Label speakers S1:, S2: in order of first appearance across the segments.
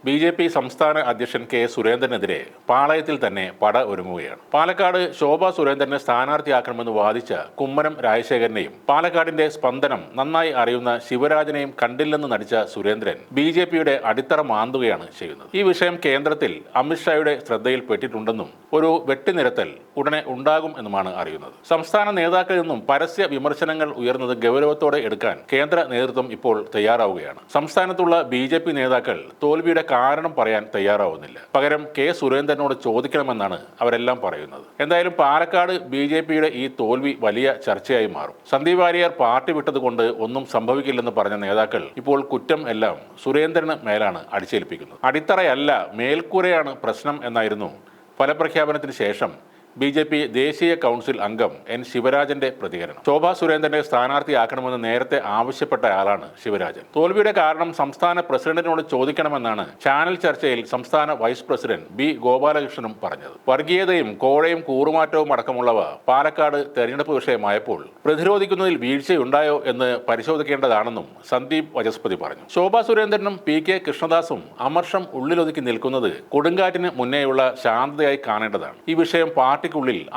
S1: BJP. സംസ്ഥാന അധ്യക്ഷൻ K സുരേന്ദ്രനെതിരെ പാളയത്തിൽ തന്നെ പട ഒരുങ്ങുകയാണ്. പാലക്കാട് ശോഭാ സുരേന്ദ്രനെ സ്ഥാനാർത്ഥിയാക്കണമെന്ന് വാദിച്ച കുമ്മനം രാജശേഖരനെയും പാലക്കാടിന്റെ സ്പന്ദനം നന്നായി അറിയുന്ന ശിവരാജനെയും കണ്ടില്ലെന്ന് നടിച്ച സുരേന്ദ്രൻ ബി.ജെ.പിയുടെ അടിത്തറ മാന്തുകയാണ് ചെയ്യുന്നത്. ഈ വിഷയം കേന്ദ്രത്തിൽ അമിത്ഷായുടെ ശ്രദ്ധയിൽപ്പെട്ടിട്ടുണ്ടെന്നും ഒരു വെട്ടിനിരത്തൽ ഉടനെ ഉണ്ടാകും എന്നുമാണ് അറിയുന്നത്. സംസ്ഥാന നേതാക്കളിൽ നിന്നും പരസ്യ വിമർശനങ്ങൾ ഉയർന്നത് ഗൗരവത്തോടെ എടുക്കാൻ കേന്ദ്ര നേതൃത്വം ഇപ്പോൾ തയ്യാറാവുകയാണ്. സംസ്ഥാനത്തുള്ള ബി.ജെ.പി. നേതാക്കൾ തോൽവിയുടെ കാരണം പറയാൻ തയ്യാറാവുന്നില്ല. പകരം കെ സുരേന്ദ്രനോട് ചോദിക്കണമെന്നാണ് അവരെല്ലാം പറയുന്നത്. എന്തായാലും പാലക്കാട് ബി.ജെ.പിയുടെ ഈ തോൽവി വലിയ ചർച്ചയായി മാറും. സന്ദീപ് വാര്യർ പാർട്ടി വിട്ടതുകൊണ്ട് ഒന്നും സംഭവിക്കില്ലെന്ന് പറഞ്ഞ നേതാക്കൾ ഇപ്പോൾ കുറ്റം എല്ലാം സുരേന്ദ്രന് മേലാണ് അടിച്ചേൽപ്പിക്കുന്നത്. അടിത്തറയല്ല മേൽക്കൂരയാണ് പ്രശ്നം എന്നായിരുന്നു ഫലപ്രഖ്യാപനത്തിന് ശേഷം ബി.ജെ.പി. ദേശീയ കൗൺസിൽ അംഗം എൻ ശിവരാജന്റെ പ്രതികരണം. ശോഭാ സുരേന്ദ്രനെ സ്ഥാനാർത്ഥിയാക്കണമെന്ന് നേരത്തെ ആവശ്യപ്പെട്ട ആളാണ് ശിവരാജൻ. തോൽവിയുടെ കാരണം സംസ്ഥാന പ്രസിഡന്റിനോട് ചോദിക്കണമെന്നാണ് ചാനൽ ചർച്ചയിൽ സംസ്ഥാന വൈസ് പ്രസിഡന്റ് ബി ഗോപാലകൃഷ്ണനും പറഞ്ഞത്. വർഗീയതയും കോഴയും കൂറുമാറ്റവും അടക്കമുള്ളവ പാലക്കാട് തെരഞ്ഞെടുപ്പ് വിഷയമായപ്പോൾ പ്രതിരോധിക്കുന്നതിൽ വീഴ്ചയുണ്ടായോ എന്ന് പരിശോധിക്കേണ്ടതാണെന്നും സന്ദീപ് വചസ്പതി പറഞ്ഞു. ശോഭാ സുരേന്ദ്രനും പി കെ കൃഷ്ണദാസും അമർഷം ഉള്ളിലൊതുക്കി നിൽക്കുന്നത് കൊടുങ്കാറ്റിന് മുന്നേയുള്ള ശാന്തതയായി കാണേണ്ടതാണ്. ഈ വിഷയം പാർട്ടിക്കുള്ളിൽ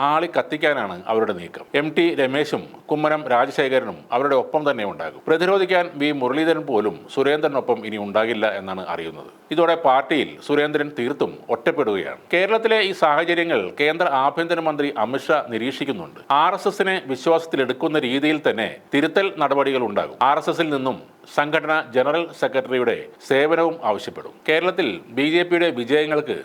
S1: ആളി കത്തിക്കാനാണ് അവരുടെ നീക്കം. എം.ടി. രമേശും കുമ്മനം രാജശേഖരനും അവരുടെ ഒപ്പം തന്നെ ഉണ്ടാകും. പ്രതിരോധിക്കാൻ വി മുരളീധരൻ പോലും സുരേന്ദ്രനൊപ്പം ഇനി ഉണ്ടാകില്ല എന്നാണ് അറിയുന്നത്. ഇതോടെ പാർട്ടിയിൽ സുരേന്ദ്രൻ തീർത്തും ഒറ്റപ്പെടുകയാണ്. കേരളത്തിലെ ഈ സാഹചര്യങ്ങൾ കേന്ദ്ര ആഭ്യന്തരമന്ത്രി അമിത്ഷാ നിരീക്ഷിക്കുന്നുണ്ട്. RSSനെ വിശ്വാസത്തിലെടുക്കുന്ന രീതിയിൽ തന്നെ തിരുത്തൽ നടപടികൾ ഉണ്ടാകും. RSSൽ നിന്നും സംഘടന ജനറൽ സെക്രട്ടറിയുടെ സേവനവും ആവശ്യപ്പെടും. കേരളത്തിൽ ബി.ജെ.പിയുടെ വിജയങ്ങൾക്ക്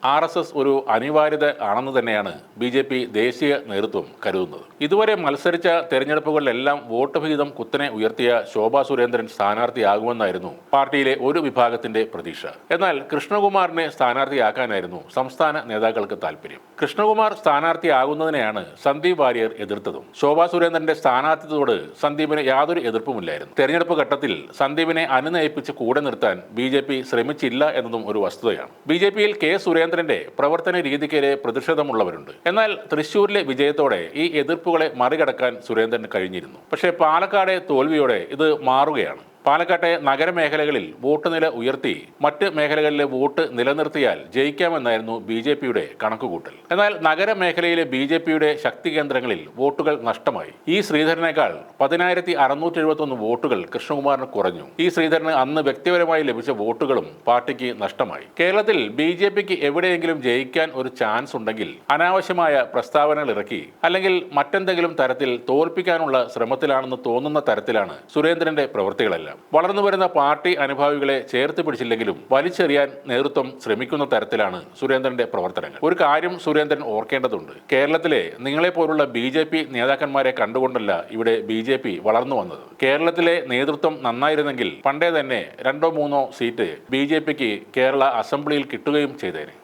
S1: RSS ഒരു അനിവാര്യത ആണെന്ന് തന്നെയാണ് ബി.ജെ.പി. ദേശീയ നേതൃത്വം കരുതുന്നത്. ഇതുവരെ മത്സരിച്ച തെരഞ്ഞെടുപ്പുകളിലെല്ലാം വോട്ട് വിഹിതം കുത്തനെ ഉയർത്തിയ ശോഭാ സുരേന്ദ്രൻ സ്ഥാനാർത്ഥിയാകുമെന്നായിരുന്നു പാർട്ടിയിലെ ഒരു വിഭാഗത്തിന്റെ പ്രതീക്ഷ. എന്നാൽ കൃഷ്ണകുമാറിനെ സ്ഥാനാർത്ഥിയാക്കാനായിരുന്നു സംസ്ഥാന നേതാക്കൾക്ക് താല്പര്യം. കൃഷ്ണകുമാർ സ്ഥാനാർത്ഥിയാകുന്നതിനെയാണ് സന്ദീപ് വാര്യർ എതിർത്തതും. ശോഭാ സുരേന്ദ്രന്റെ സ്ഥാനാർത്ഥിത്വത്തോട് സന്ദീപിന് യാതൊരു എതിർപ്പുമില്ലായിരുന്നു. തെരഞ്ഞെടുപ്പ് ഘട്ടത്തിൽ സന്ദീപിനെ അനുനയിപ്പിച്ച് കൂടെ നിർത്താൻ ബി.ജെ.പി. ശ്രമിച്ചില്ല എന്നതും ഒരു വസ്തുതയാണ്. ബി.ജെ.പിയിൽ കെ സുരേന്ദ്രന്റെ പ്രവർത്തന രീതിക്കെതിരെ പ്രതിഷേധമുള്ളവരുണ്ട്. എന്നാൽ തൃശൂരിലെ വിജയത്തോടെ ഈ എതിർപ്പുകളെ മറികടക്കാൻ സുരേന്ദ്രന് കഴിഞ്ഞിരുന്നു. പക്ഷേ പാലക്കാടെ തോൽവിയോടെ ഇത് മാറുകയാണ്. പാലക്കാട്ടെ നഗരമേഖലകളിൽ വോട്ട് നില ഉയർത്തി മറ്റ് മേഖലകളിലെ വോട്ട് നിലനിർത്തിയാൽ ജയിക്കാമെന്നായിരുന്നു ബി.ജെ.പിയുടെ കണക്കുകൂട്ടൽ. എന്നാൽ നഗരമേഖലയിലെ ബി.ജെ.പിയുടെ ശക്തി കേന്ദ്രങ്ങളിൽ വോട്ടുകൾ നഷ്ടമായി. ഈ ശ്രീധരനേക്കാൾ 10,671 വോട്ടുകൾ കൃഷ്ണകുമാറിന് കുറഞ്ഞു. ഈ ശ്രീധരന് അന്ന് വ്യക്തിപരമായി ലഭിച്ച വോട്ടുകളും പാർട്ടിക്ക് നഷ്ടമായി. കേരളത്തിൽ ബി.ജെ.പിക്ക് എവിടെയെങ്കിലും ജയിക്കാൻ ഒരു ചാൻസ് ഉണ്ടെങ്കിൽ അനാവശ്യമായ പ്രസ്താവനകൾ ഇറക്കി അല്ലെങ്കിൽ മറ്റെന്തെങ്കിലും തരത്തിൽ തോൽപ്പിക്കാനുള്ള ശ്രമത്തിലാണെന്ന് തോന്നുന്ന തരത്തിലാണ് സുരേന്ദ്രന്റെ പ്രവൃത്തികളെല്ലാം. വളർന്നുവരുന്ന പാർട്ടി അനുഭാവികളെ ചേർത്ത് പിടിച്ചില്ലെങ്കിലും വലിച്ചെറിയാൻ നേതൃത്വം ശ്രമിക്കുന്ന തരത്തിലാണ് സുരേന്ദ്രന്റെ പ്രവർത്തനങ്ങൾ. ഒരു കാര്യം സുരേന്ദ്രൻ ഓർക്കേണ്ടതുണ്ട്. കേരളത്തിലെ നിങ്ങളെപ്പോലുള്ള ബി.ജെ.പി. നേതാക്കന്മാരെ കണ്ടുകൊണ്ടല്ല ഇവിടെ ബി.ജെ.പി. വളർന്നു വന്നത്. കേരളത്തിലെ നേതൃത്വം നന്നായിരുന്നെങ്കിൽ പണ്ടേ തന്നെ 2-3 സീറ്റ് ബി.ജെ.പിക്ക് കേരള അസംബ്ലിയിൽ കിട്ടുകയും ചെയ്തേനെ.